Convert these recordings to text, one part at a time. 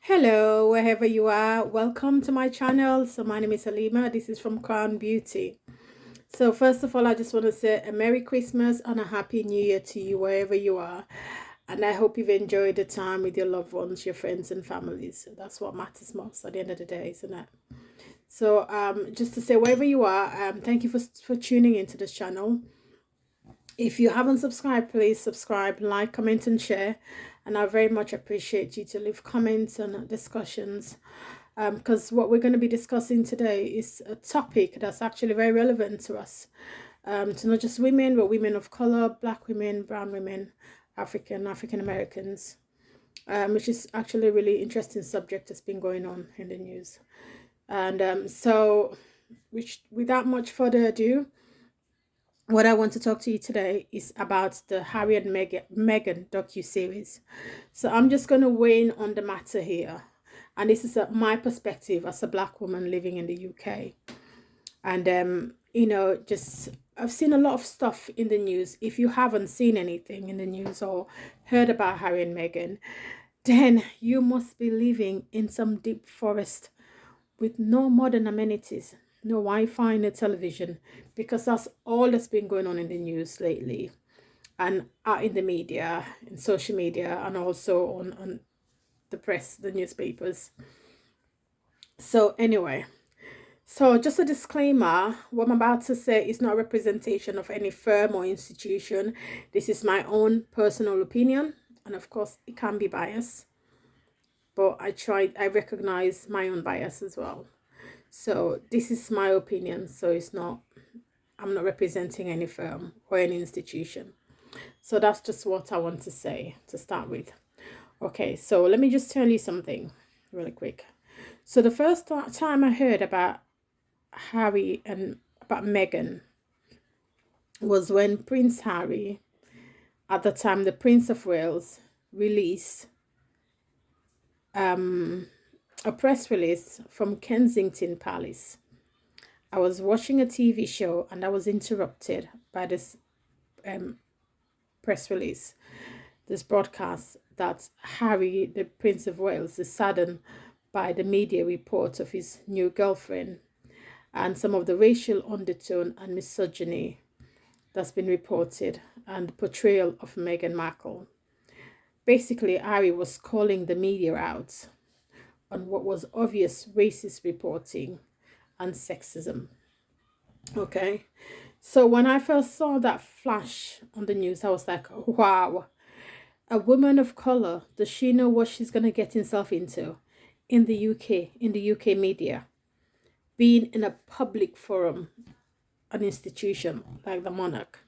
Hello, wherever you are, welcome to my channel. So, my name is Halima. This is from Crown Beauty. So, first of all, I just want to say a Merry Christmas and a Happy New Year to you, wherever you are. And I hope you've enjoyed the time with your loved ones, your friends, and families. So that's what matters most at the end of the day, isn't it? So, just to say, wherever you are, thank you for tuning into this channel. If you haven't subscribed, please subscribe, like, comment, and share. And I very much appreciate you to leave comments and discussions, because what we're going to be discussing today is a topic that's actually very relevant to us, to not just women, but women of color, black women, brown women, African Americans, which is actually a really interesting subject that's been going on in the news. And without much further ado, what I want to talk to you today is about the Harry and Meghan docu-series. So I'm just going to weigh in on the matter here. And this is my perspective as a black woman living in the UK. And, just I've seen a lot of stuff in the news. If you haven't seen anything in the news or heard about Harry and Meghan, then you must be living in some deep forest with no modern amenities, no Wi-Fi, no television, because that's all that's been going on in the news lately, and in the media, in social media, and also on the press, the newspapers. So anyway, so just a disclaimer, what I'm about to say is not a representation of any firm or institution. This is my own personal opinion, and of course it can be biased, but I recognize my own bias as well. So this is my opinion. So I'm not representing any firm or any institution. So that's just what I want to say to start with. Okay, so let me just tell you something really quick. So the first time I heard about Harry and about Meghan was when Prince Harry, at the time the Prince of Wales, released a press release from Kensington Palace. I was watching a TV show and I was interrupted by this press release, this broadcast that Harry, the Prince of Wales, is saddened by the media report of his new girlfriend and some of the racial undertone and misogyny that's been reported and the portrayal of Meghan Markle. Basically, Harry was calling the media out on what was obvious racist reporting and sexism. Okay. So when I first saw that flash on the news, I was like, wow, a woman of color, does she know what she's going to get herself into in the UK media, being in a public forum, an institution like the Monarch?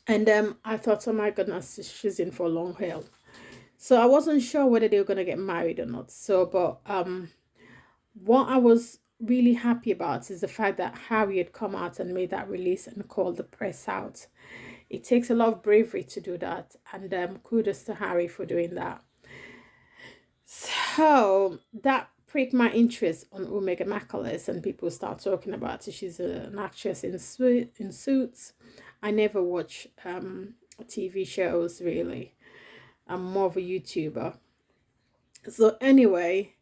And I thought, oh my goodness, she's in for a long haul. So I wasn't sure whether they were going to get married or not. So, but what I was really happy about is the fact that Harry had come out and made that release and called the press out. It takes a lot of bravery to do that, and kudos to Harry for doing that. So that pricked my interest on who Meghan Markle is, and people start talking about it. She's an actress in Suits. I never watch TV shows really. I'm more of a YouTuber. So anyway,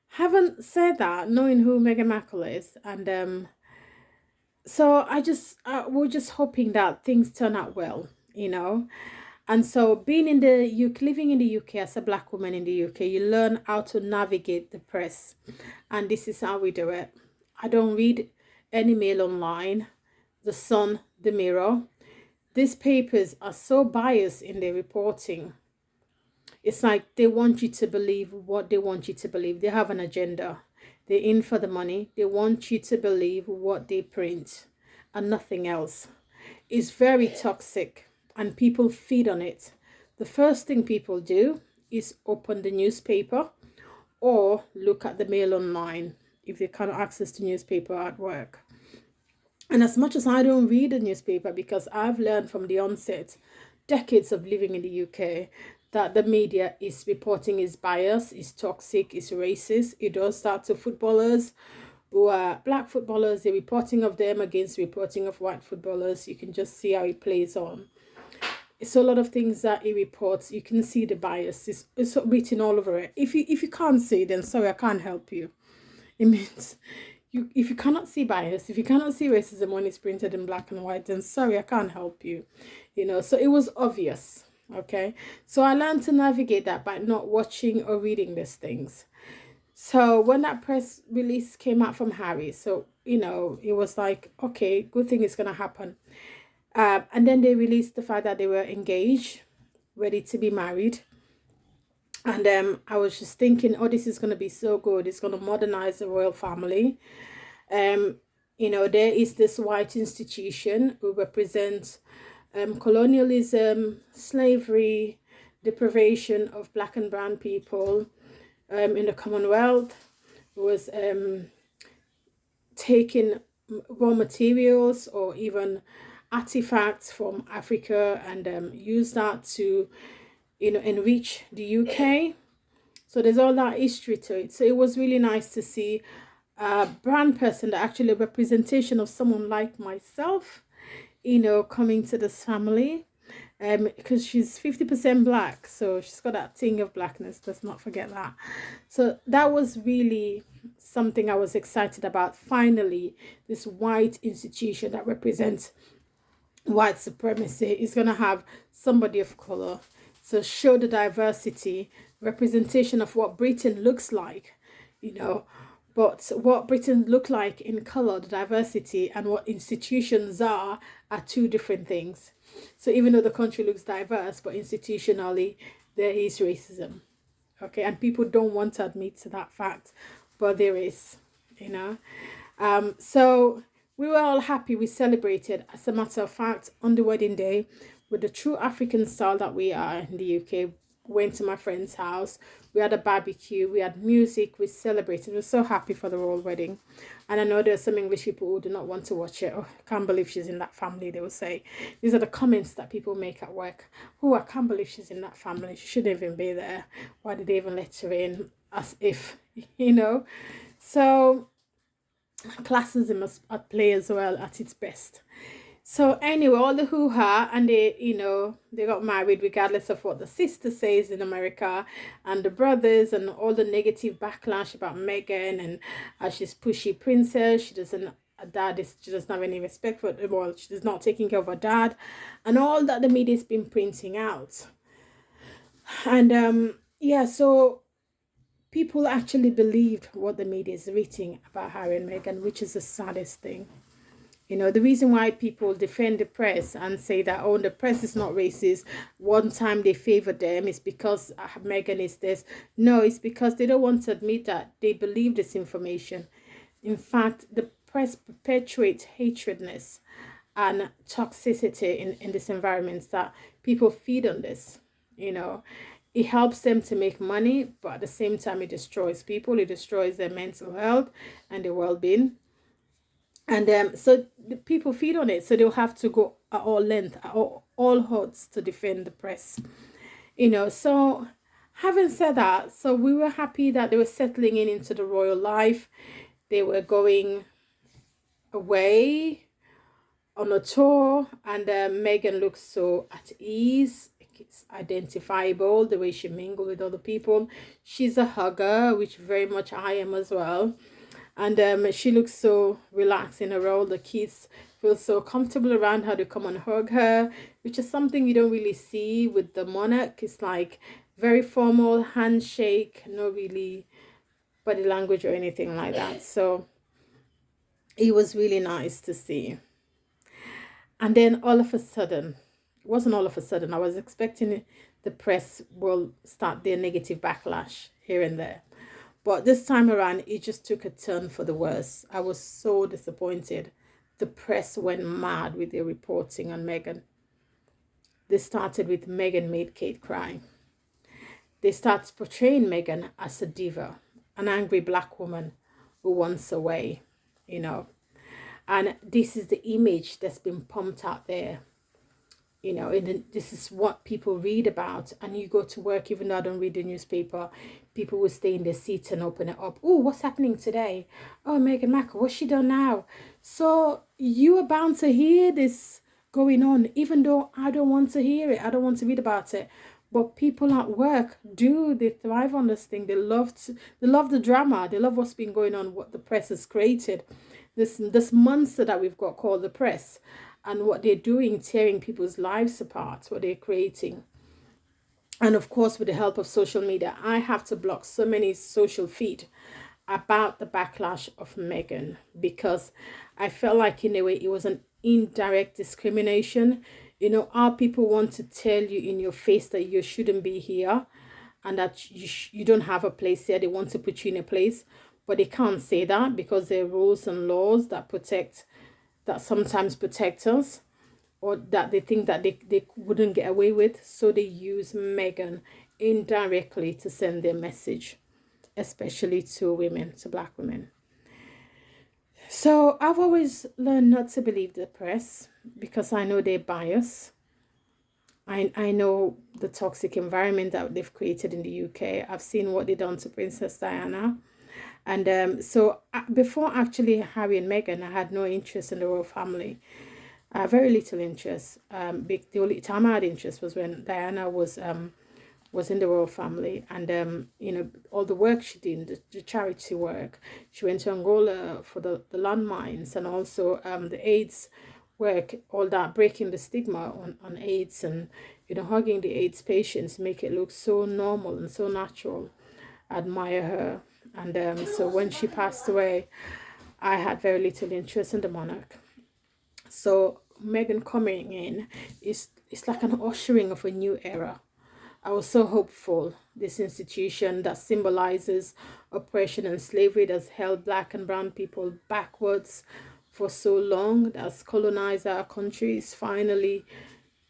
having said that, knowing who Meghan Markle is, and so we're just hoping that things turn out well. And so being in the UK, living in the UK as a black woman in the UK, you learn how to navigate the press, and this is how we do it. I don't read any mail online, the Sun, the Mirror. These papers are so biased in their reporting. It's like they want you to believe what they want you to believe. They have an agenda. They're in for the money. They want you to believe what they print and nothing else. It's very toxic and people feed on it. The first thing people do is open the newspaper or look at the mail online if they cannot access the newspaper at work. And as much as I don't read a newspaper, because I've learned from the onset, decades of living in the UK, that the media is reporting is biased, is toxic, is racist. It does start to footballers who are black footballers, the reporting of them against reporting of white footballers. You can just see how it plays on. So a lot of things that he reports, you can see the bias. It's written all over it. If you can't see, then sorry, I can't help you. It means if you cannot see bias, if you cannot see racism when it's printed in black and white, then sorry, I can't help you. So it was obvious. Okay. So I learned to navigate that by not watching or reading these things. So when that press release came out from Harry, so it was like, okay, good thing is gonna happen. And then they released the fact that they were engaged, ready to be married. And I was just thinking, oh, this is gonna be so good. It's gonna modernize the royal family. Um, there is this white institution who represents colonialism, slavery, deprivation of black and brown people in the Commonwealth, was taking raw materials or even artifacts from Africa and use that to, enrich the UK. So there's all that history to it. So it was really nice to see a brand person that actually a representation of someone like myself, coming to this family. Because she's 50% black, so she's got that thing of blackness. Let's not forget that. So that was really something I was excited about. Finally, this white institution that represents white supremacy is going to have somebody of color. So show the diversity, representation of what Britain looks like, but what Britain look like in color, the diversity, and what institutions are two different things. So even though the country looks diverse, but institutionally there is racism. Okay, and people don't want to admit to that fact, but there is, So we were all happy. We celebrated, as a matter of fact, on the wedding day with the true African style that we are in the UK. Went to my friend's house. We had a barbecue. We had music. We celebrated. We were so happy for the royal wedding. And I know there's some English people who do not want to watch it. Oh, I can't believe she's in that family, they will say. These are the comments that people make at work. Oh, I can't believe she's in that family. She shouldn't even be there. Why did they even let her in? As if, So classism is at play as well at its best. So anyway, all the hoo-ha, and they got married regardless of what the sister says in America, and the brothers, and all the negative backlash about Meghan, and she's pushy princess. She doesn't, she doesn't have any respect for, well, she's not taking care of her dad, and all that the media's been printing out. And yeah, so people actually believed what the media is writing about Harry and Meghan, which is the saddest thing. The reason why people defend the press and say that, oh, the press is not racist, one time they favor them, is because Meghan is this. No, it's because they don't want to admit that they believe this information. In fact, the press perpetuates hatredness and toxicity in this environment that people feed on this. It helps them to make money, but at the same time, it destroys people. It destroys their mental health and their well-being. And so the people feed on it, so they'll have to go at all length, at all odds to defend the press. So having said that, so we were happy that they were settling into the royal life. They were going away on a tour, and Meghan looks so at ease. It's identifiable the way she mingled with other people. She's a hugger, which very much I am as well. And she looks so relaxed in her role. The kids feel so comfortable around her to come and hug her, which is something you don't really see with the monarch. It's like very formal handshake, no really body language or anything like that. So it was really nice to see. And then all of a sudden, it wasn't all of a sudden, I was expecting the press will start their negative backlash here and there. But this time around, it just took a turn for the worse. I was so disappointed. The press went mad with their reporting on Meghan. They started with Meghan made Kate cry. They started portraying Meghan as a diva, an angry black woman who wants away, And this is the image that's been pumped out there. And this is what people read about. And you go to work, even though I don't read the newspaper, people will stay in their seats and open it up. Oh, what's happening today? Oh, Meghan Markle, what's she done now? So you are bound to hear this going on, even though I don't want to hear it, I don't want to read about it. But people at work do, they thrive on this thing. They love the drama, they love what's been going on, what the press has created. This monster that we've got called the press, and what they're doing, tearing people's lives apart, what they're creating. And of course, with the help of social media, I have to block so many social feed about the backlash of Meghan, because I felt like in a way it was an indirect discrimination. You know, our people want to tell you in your face that you shouldn't be here, and that you don't have a place here. They want to put you in a place, but they can't say that because there are rules and laws that sometimes protect us, or that they think that they wouldn't get away with. So they use Meghan indirectly to send their message, especially to women, to black women. So I've always learned not to believe the press, because I know they're biased. I know the toxic environment that they've created in the UK. I've seen what they've done to Princess Diana. And so before actually Harry and Meghan, I had no interest in the royal family. Very little interest. The only time I had interest was when Diana was in the royal family, and you know, all the work she did, the charity work. She went to Angola for the landmines, and also the AIDS work, all that, breaking the stigma on AIDS, and you know, hugging the AIDS patients, make it look so normal and so natural. I admire her. And so when she passed away, I had very little interest in the monarch. So Meghan coming in is, it's like an ushering of a new era. I was so hopeful. This institution that symbolizes oppression and slavery, that's held black and brown people backwards for so long, that's colonized our country, is finally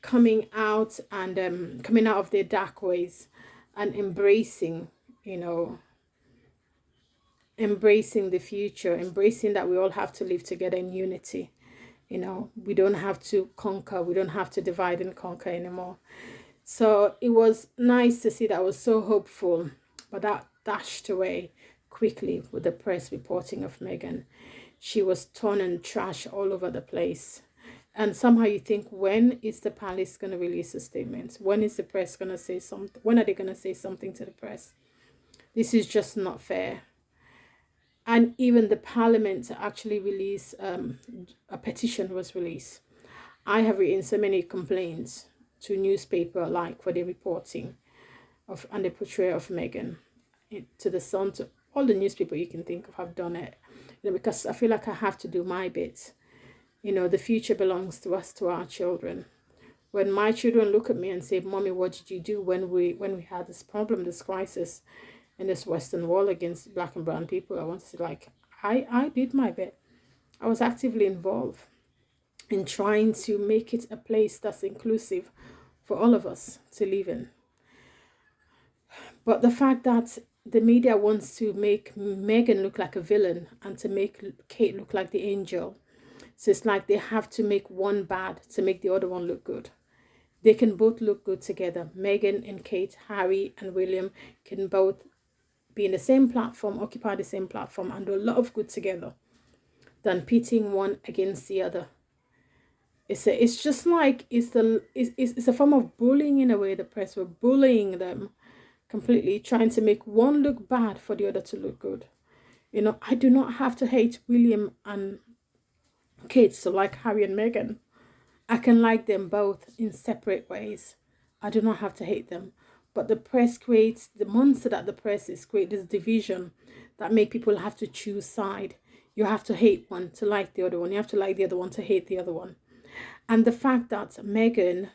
coming out, and coming out of their dark ways and embracing, you know, embracing the future, embracing that we all have to live together in unity. You know, we don't have to conquer, we don't have to divide and conquer anymore. So it was nice to see that. I was so hopeful, but that dashed away quickly with the press reporting of Meghan. She was torn and trash all over the place. And somehow you think, when is the palace going to release a statement? When is the press going to say something? When are they going to say something to the press? This is just not fair. And even the parliament actually released, a petition was released. I have written so many complaints to newspaper alike for the reporting of and the portrayal of Meghan. To the Sun, to all the newspaper you can think of, have done it. You know, because I feel like I have to do my bit. You know, the future belongs to us, to our children. When my children look at me and say, "Mommy, what did you do when we had this problem, this crisis in this Western world against black and brown people?" I want to say, like, I did my bit. I was actively involved in trying to make it a place that's inclusive for all of us to live in. But the fact that the media wants to make Meghan look like a villain and to make Kate look like the angel, so it's like they have to make one bad to make the other one look good. They can both look good together. Meghan and Kate, Harry and William can both be in the same platform, occupy the same platform, and do a lot of good together than pitting one against the other. It's just like it's a form of bullying in a way. The press were bullying them completely, trying to make one look bad for the other to look good. You know, I do not have to hate William and Kate to like Harry and Meghan. I can like them both in separate ways. I do not have to hate them. But the press creates, the monster that the press is, create this division that make people have to choose side. You have to hate one to like the other one. You have to like the other one to hate the other one. And the fact that Meghan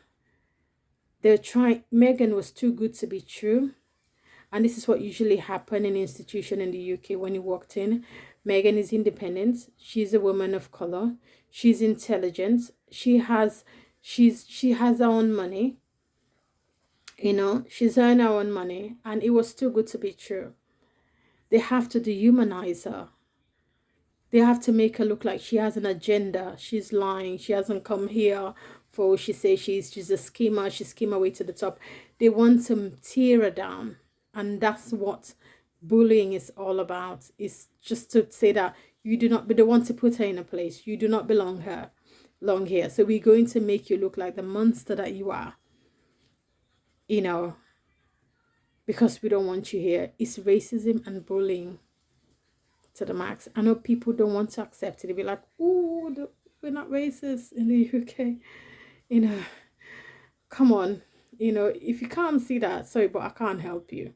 was too good to be true. And this is what usually happens in an institution in the UK when you walked in. Meghan is independent. She's a woman of color. She's intelligent. She has her own money. You know, she's earned her own money. And it was too good to be true. They have to dehumanize her. They have to make her look like she has an agenda. She's lying. She hasn't come here for, she says she's a schemer. She scheme her way to the top. They want to tear her down. And that's what bullying is all about. It's just to say that you do not, but they want to put her in a place. You do not belong here. long hair. So we're going to make you look like the monster that you are, you know, because we don't want you here. It's racism and bullying to the max. I know people don't want to accept it. They'll be like, oh, we're not racist in the UK. You know, come on. You know, if you can't see that, sorry, but I can't help you.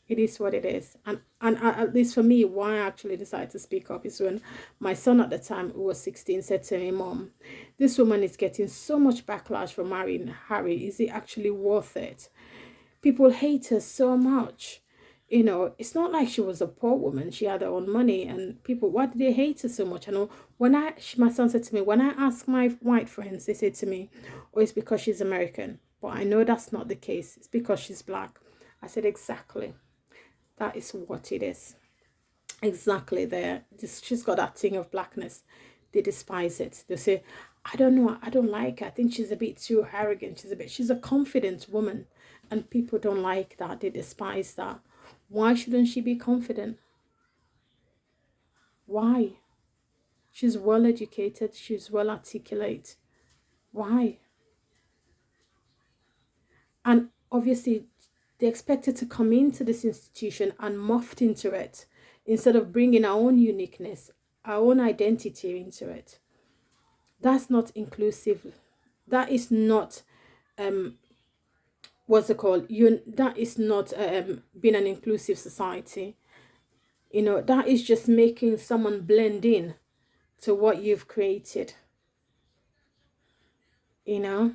It is what it is. And at least for me, why I actually decided to speak up is when my son at the time, who was 16, said to me, Mom, this woman is getting so much backlash for marrying Harry. Is it actually worth it? People hate her so much. You know, it's not like she was a poor woman. She had her own money, and people, why did they hate her so much? I know my son said to me, when I ask my white friends, they say to me, oh, it's because she's American. But I know that's not the case. It's because she's black. I said, exactly. That is what it is. Exactly there. She's got that thing of blackness. They despise it. They say, I don't know, I don't like her. I think she's a bit too arrogant. She's a confident woman. And people don't like that. They despise that. Why shouldn't she be confident? Why? She's well educated. She's well articulate. Why? And obviously, they expect her to come into this institution and morphed into it instead of bringing our own uniqueness, our own identity into it. That's not inclusive. That is not what's it called? That is not being an inclusive society. You know, that is just making someone blend in to what you've created. You know,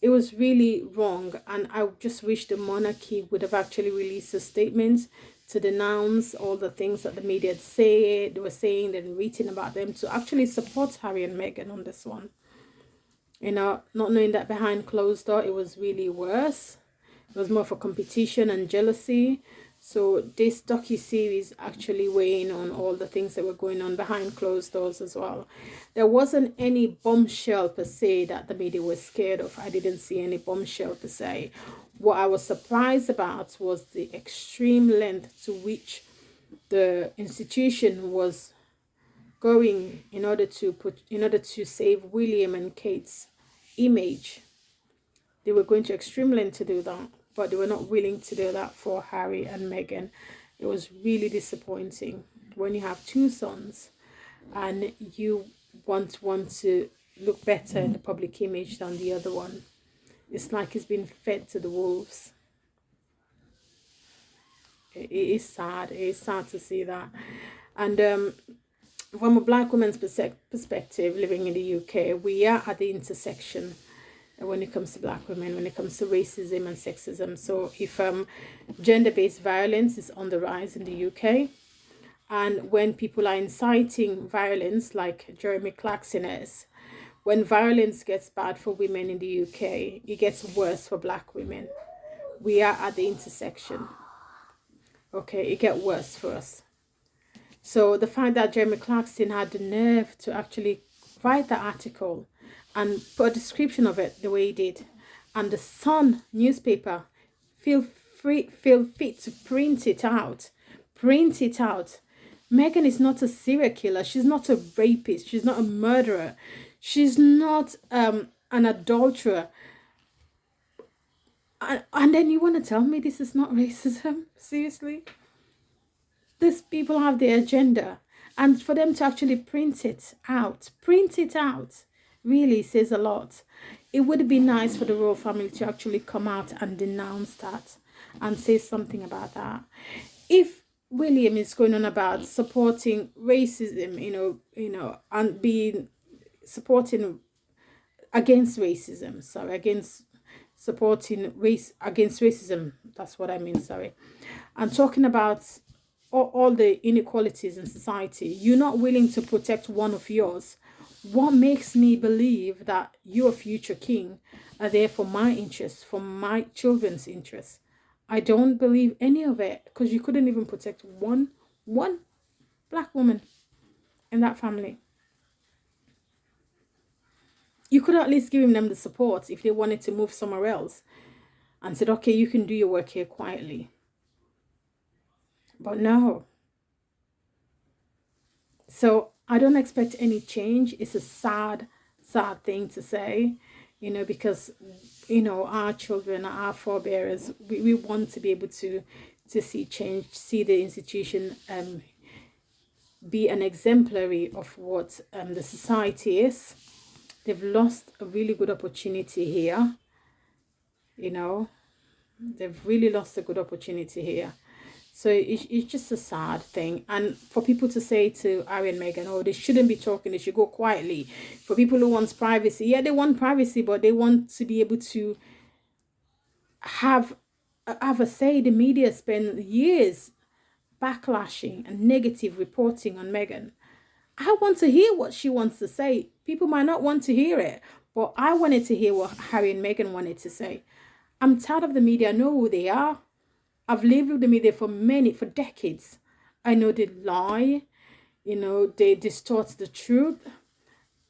it was really wrong, and I just wish the monarchy would have actually released a statement to denounce all the things that the media they were saying and written about them, to actually support Harry and Meghan on this one. You know, not knowing that behind closed door it was really worse. It was more for competition and jealousy. So this docu-series actually weighing on all the things that were going on behind closed doors as well. There wasn't any bombshell per se that the media was scared of. I didn't see any bombshell per se. What I was surprised about was the extreme length to which the institution was going in order to save William and Kate's image. They were going to extreme length to do that, but they were not willing to do that for Harry and Meghan. It was really disappointing when you have two sons and you want one to look better in the public image than the other one. It's like it's been fed to the wolves. It is sad. It is sad to see that. And from a black woman's perspective, living in the UK, we are at the intersection when it comes to black women, when it comes to racism and sexism. So if gender-based violence is on the rise in the UK, and when people are inciting violence like Jeremy Clarkson is, when violence gets bad for women in the UK, it gets worse for black women. We are at the intersection. Okay, it gets worse for us. So the fact that Jeremy Clarkson had the nerve to actually write the article and put a description of it the way he did, and the Sun newspaper feel fit to print it out. Meghan is not a serial killer. She's not a rapist. She's not a murderer. She's not an adulterer. And then you want to tell me this is not racism? Seriously? These people have their agenda. And for them to actually print it out, really says a lot. It would be nice for the royal family to actually come out and denounce that and say something about that. If William is going on about supporting racism, and being supporting against racism, against supporting race against racism, that's what I mean, and talking about all the inequalities in society, you're not willing to protect one of yours. What makes me believe that your future king are there for my interests, for my children's interests? I don't believe any of it, because you couldn't even protect one black woman in that family. You could at least give them the support if they wanted to move somewhere else and said, okay, you can do your work here quietly. But no. So I don't expect any change. It's a sad sad thing to say, you know, because, our children, our forebearers, we want to be able to see change, see the institution be an exemplary of what the society is. They've lost a really good opportunity here, they've really lost a good opportunity here. So it's just a sad thing. And for people to say to Harry and Meghan, oh, they shouldn't be talking, they should go quietly. For people who want privacy, yeah, they want privacy, but they want to be able to have a say. The media spend years backlashing and negative reporting on Meghan. I want to hear what she wants to say. People might not want to hear it, but I wanted to hear what Harry and Meghan wanted to say. I'm tired of the media. I know who they are. I've lived with the media for decades. I know they lie, they distort the truth.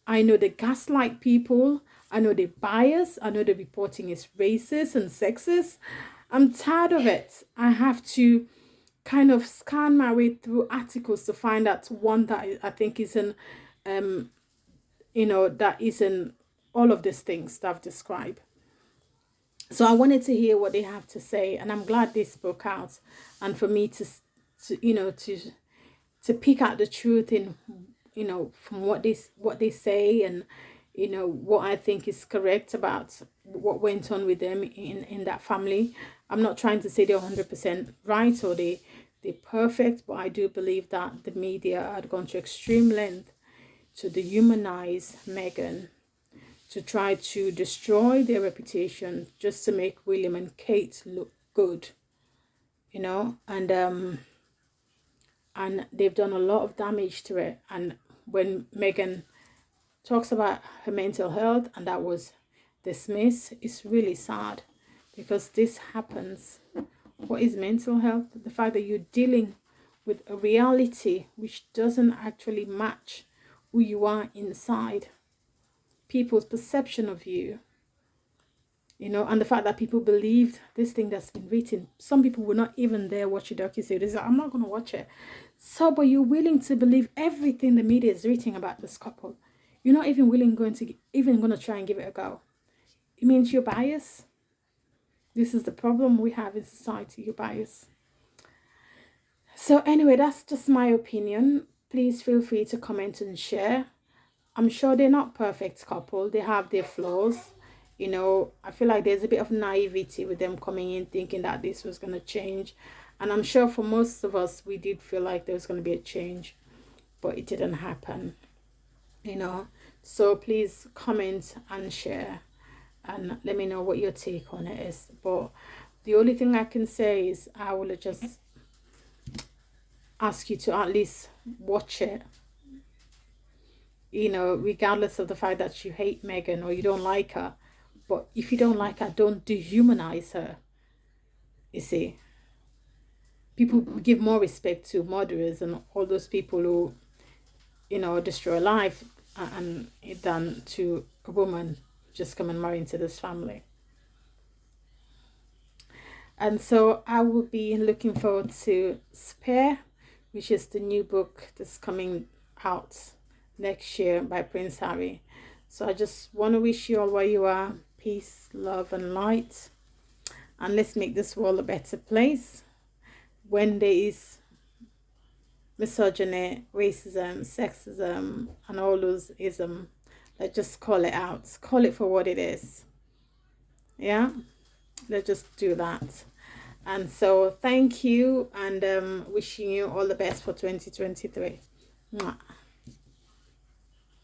I know they gaslight people. I know they bias. I know the reporting is racist and sexist. I'm tired of it. I have to kind of scan my way through articles to find out one that I think isn't, that isn't all of these things that I've described. So I wanted to hear what they have to say, and I'm glad they spoke out, and for me to pick out the truth in, from what they say, and what I think is correct about what went on with them in that family. I'm not trying to say they're 100% right or they're perfect, but I do believe that the media had gone to extreme length to dehumanize Meghan, to try to destroy their reputation just to make William and Kate look good, and they've done a lot of damage to it. And when Meghan talks about her mental health and that was dismissed, it's really sad, because this happens. What is mental health? The fact that you're dealing with a reality which doesn't actually match who you are inside, people's perception of you, and the fact that people believed this thing that's been written. Some people were not even there watching the docuseries. I'm not going to watch it. So, but you're willing to believe everything the media is writing about this couple. You're not even going to try and give it a go. It means you're biased. This is the problem we have in society. You're biased. So anyway, that's just my opinion. Please feel free to comment and share. I'm sure they're not perfect couple. They have their flaws. I feel like there's a bit of naivety with them coming in thinking that this was going to change. And I'm sure for most of us, we did feel like there was going to be a change, but it didn't happen. So please comment and share and let me know what your take on it is. But the only thing I can say is I will just ask you to at least watch it, regardless of the fact that you hate Meghan or you don't like her. But if you don't like her, don't dehumanize her. You see, people give more respect to murderers and all those people who, destroy life and than to a woman just come and marry into this family. And so I will be looking forward to Spare, which is the new book that's coming out next year by Prince Harry. So I just want to wish you all where you are peace, love and light, and let's make this world a better place. When there is misogyny, racism, sexism and all those ism, let's just call it out, call it for what it is. Yeah, let's just do that. And so thank you, and wishing you all the best for 2023. Mwah.